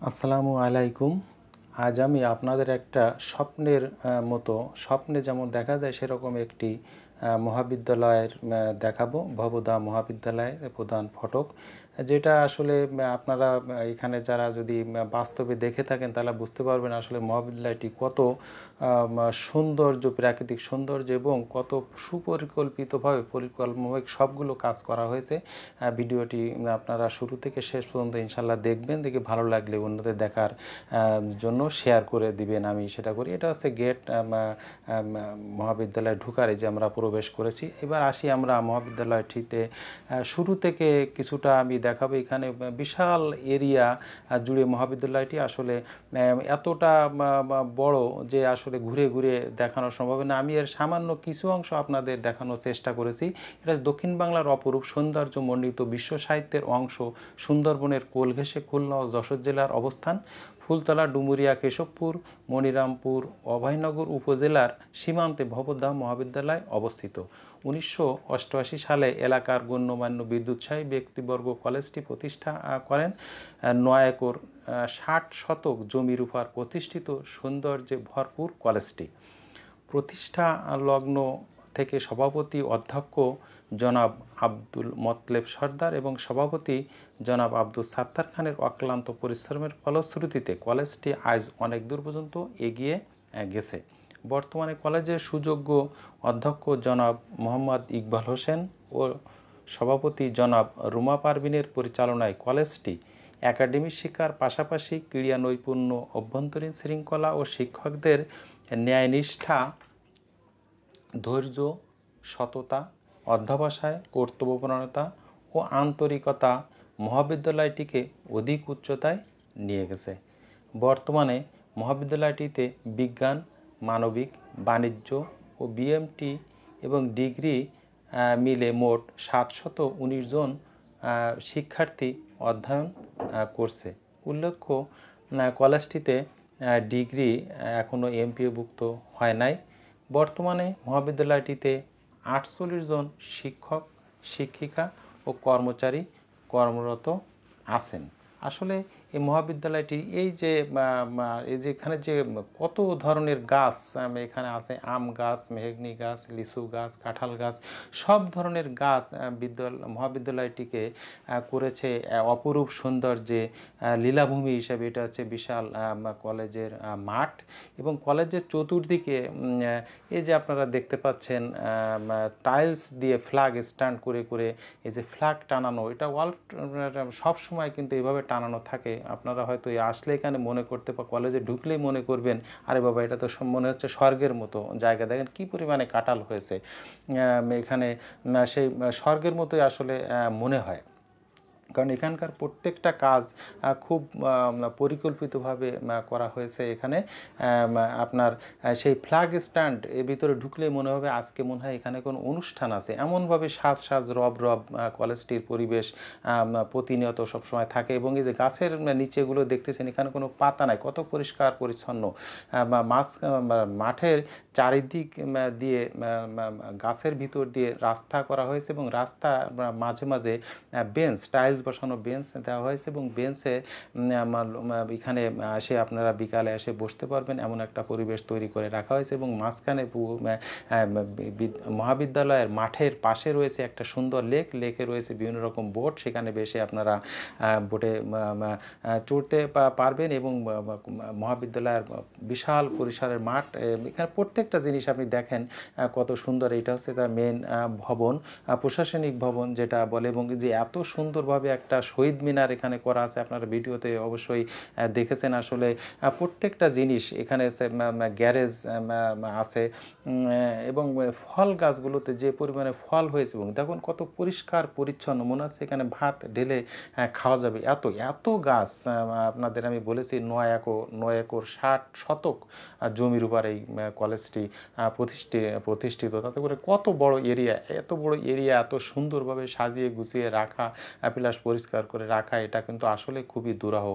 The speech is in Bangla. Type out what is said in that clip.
আসসালামু আলাইকুম। আজ আমি আপনাদের একটা স্বপ্নের মতো স্বপ্নে যেমন দেখা যায় সেরকম একটি মহাবিদ্যালয়ের দেখাবো। ভবদা মহাবিদ্যালয় প্রধান ফটক, যেটা আসলে আপনারা এখানে যারা যদি বাস্তবে দেখে থাকেন তাহলে বুঝতে পারবেন আসলে মহাবিদ্যালয়টি কত সৌন্দর্য, প্রাকৃতিক সৌন্দর্য এবং কত সুপরিকল্পিতভাবে পরিকল্পনাভাবে সবগুলো কাজ করা হয়েছে। ভিডিওটি আপনারা শুরু থেকে শেষ পর্যন্ত ইনশাল্লাহ দেখবেন, দেখে ভালো লাগলে অন্যদের দেখার জন্য শেয়ার করে দিবেন। আমি সেটা করি। এটা হচ্ছে গেট, মহাবিদ্যালয়ে ঢুকার যে আমরা প্রবেশ করেছি। এবার আসি আমরা মহাবিদ্যালয়টিতে। শুরু থেকে কিছুটা আমি দেখাবো। এখানে বিশাল এরিয়া জুড়ে মহাবিদ্যালয়টি আসলে এতটা বড় যে আসলে ঘুরে ঘুরে দেখানো সম্ভব না। আমি এর সামান্য কিছু অংশ আপনাদের দেখানোর চেষ্টা করেছি। এটা দক্ষিণ বাংলার অপরূপ সৌন্দর্য মণ্ডিত বিশ্ব সাহিত্যের অংশ। সুন্দরবনের কোল ঘেঁষে খুলনা ও যশোর জেলার অবস্থান। ফুলতলা, ডুমুরিয়া, কেশবপুর, মনিরামপুর, অভয়নগর উপজেলার সীমান্তে ভবদা মহাবিদ্যালয় অবস্থিত। 1988 সালে এলাকার গণ্যমান্য বিদ্যুৎসাহী ব্যক্তিবর্গ কলেজটি প্রতিষ্ঠা করেন। 9 একর 60 শতক জমির উপর প্রতিষ্ঠিত সৌন্দর্যে ভরপুর কলেজটি প্রতিষ্ঠা লগ্ন থেকে সভাপতি অধ্যক্ষ জনাব আব্দুল মতলেব সর্দার এবং সভাপতি জনাব আব্দুল সাত্তার খানের অক্লান্ত পরিশ্রমের ফলশ্রুতিতে কলেজটি আজ অনেক দূর পর্যন্ত এগিয়ে গেছে। বর্তমানে কলেজের সুযোগ্য অধ্যক্ষ জনাব মোহাম্মদ ইকবাল হোসেন ও সভাপতি জনাব রুমা পারভিনের পরিচালনায় কলেজটি একাডেমিক শিক্ষার পাশাপাশি ক্রীড়া নৈপুণ্য, অভ্যন্তরীণ শৃঙ্খলা ও শিক্ষকদের ন্যায়নিষ্ঠা, ধৈর্য, সততা, অধ্যবসায়, কর্তব্যপরায়ণতা ও আন্তরিকতা মহাবিদ্যালয়টিকে অধিক উচ্চতায় নিয়ে গেছে। বর্তমানে মহাবিদ্যালয়টিতে বিজ্ঞান, মানবিক, বাণিজ্য ও বিএমটি এবং ডিগ্রি মিলে মোট 719 জন শিক্ষার্থী অধ্যয়ন করছে। উল্লেখ্য, কলেজটিতে ডিগ্রি এখনও এমপিওভুক্ত হয় নাই। বর্তমানে মহাবিদ্যালয়টিতে 48 জন শিক্ষক, শিক্ষিকা ও কর্মচারী কর্মরত আছেন। আসলে এই মহাবিদ্যালয়টি এই যে এখানে যে কত ধরনের গাছ এখানে আছে, আম গাছ, মেহগনি গাছ, লিচু গাছ, কাঁঠাল গাছ, সব ধরনের গাছ মহাবিদ্যালয়টিকে করেছে অপরূপ সৌন্দর্যে লীলাভূমি হিসেবে। এটা হচ্ছে বিশাল কলেজের মাঠ এবং কলেজের চতুর্দিকে এই যে আপনারা দেখতে পাচ্ছেন টাইলস দিয়ে ফ্ল্যাগ স্ট্যান্ড করে করে এই যে ফ্ল্যাগ টানানো, এটা সব সময় কিন্তু এইভাবে টানানো থাকে। আপনারা হয়তো আসলে এখানে মনে করতে বা কলেজে ঢুকলেই মনে করবেন, আরে বাবা এটা তো মনে হচ্ছে স্বর্গের মতো জায়গা। দেখেন কি পরিমাণে কাঁঠাল হয়েছে এখানে, সেই স্বর্গের মতোই আসলে মনে হয়। কারণ এখানকার প্রত্যেকটা কাজ খুব পরিকল্পিতভাবে করা হয়েছে। এখানে আপনার সেই ফ্ল্যাগ স্ট্যান্ড এর ভিতরে ঢুকলেই মনে হবে আজকে মনে হয় এখানে কোনো অনুষ্ঠান আছে, এমনভাবে সাজ সাজ রব রব কলেজটির পরিবেশ প্রতিনিয়ত সবসময় থাকে। এবং এই যে গাছের নিচেগুলো দেখতেছেন, এখানে কোনো পাতা নাই, কত পরিষ্কার পরিচ্ছন্ন। মাঠের চারিদিক দিয়ে গাছের ভিতর দিয়ে রাস্তা করা হয়েছে এবং রাস্তা মাঝে মাঝে বেঞ্চ, টাইলস বসানো বেঞ্চ দেওয়া হয়েছে এবং বেঞ্চে এখানে এসে আপনারা বিকালে এসে বসতে পারবেন এমন একটা পরিবেশ তৈরি করে রাখা হয়েছে। এবং মাঝখানে মহাবিদ্যালয়ের মাঠের পাশে রয়েছে একটা সুন্দর লেকে রয়েছে বিভিন্ন রকম বোট, সেখানে বেশে আপনারা বোটে চড়তে পারবেন। এবং মহাবিদ্যালয়ের বিশাল পরিসরের মাঠ, এখানে প্রত্যেকটা জিনিস আপনি দেখেন কত সুন্দর। এটা হচ্ছে তার মেন ভবন, প্রশাসনিক ভবন যেটা বলে। এবং যে এত সুন্দরভাবে একটা শহীদ মিনার এখানে করা আছে, আপনারা ভিডিওতে অবশ্যই দেখেছেন। আসলে প্রত্যেকটা জিনিস এখানে গ্যারেজ আছে এবং ফল গাছগুলোতে যে পরিমাণে ফল হয়েছে এবং দেখুন কত পরিষ্কার পরিচ্ছন্ন, মনে হচ্ছে এখানে ভাত ঢেলে খাওয়া যাবে। এত এত গাছ আপনাদের আমি বলেছি 9 একর 60 শতক জমির উপর এই কলেজটি প্রতিষ্ঠিত। তাতে করে কত বড় এরিয়া, এত বড় এরিয়া এত সুন্দরভাবে সাজিয়ে গুছিয়ে রাখা, প্লাস পরিষ্কার করে রাখা, এটা কিন্তু আসলে খুবই দুরূহ।